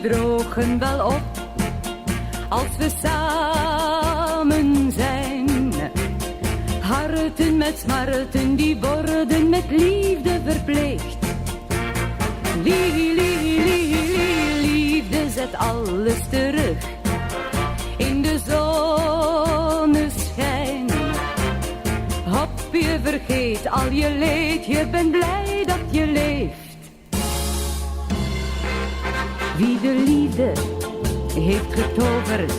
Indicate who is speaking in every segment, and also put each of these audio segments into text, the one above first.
Speaker 1: drogen wel op als we samen zijn. Harten met smarten, die worden met liefde verpleegd. Liefde zet alles terug in de zonneschijn. Hop, je vergeet al je leed, je bent blij dat je leeft. Wie de liefde heeft getoverd,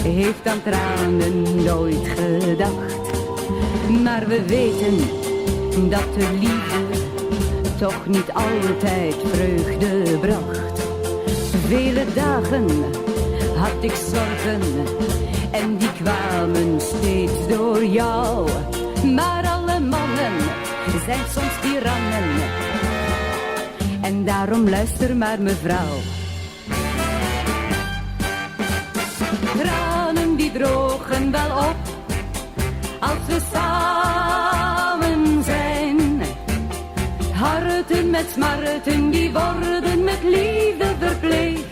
Speaker 1: heeft aan tranen nooit gedacht. Maar we weten dat de liefde toch niet altijd vreugde bracht. Vele dagen had ik zorgen en die kwamen steeds door jou. Maar alle mannen zijn soms tirannen en daarom luister maar mevrouw. Tranen die drogen wel op als we samen zijn. Harten met smarten, die worden met liefde verpleegd.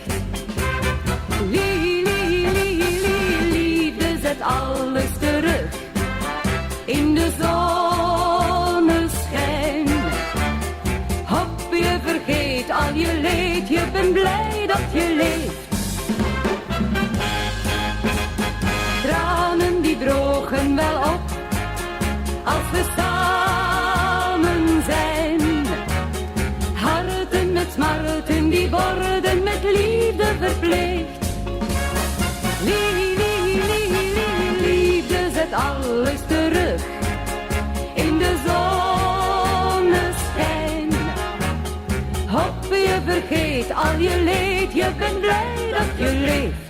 Speaker 1: Liefde zet alles terug in de zonneschijn. Hop, je vergeet al je leed, je bent blij dat je leeft. Tranen die drogen wel op als we samen zijn. Harten met smarten, die worden met liefde verpleegd. Liefde zet alles terug in de zonneschijn. Hop, je vergeet al je leed, je bent blij dat je leeft.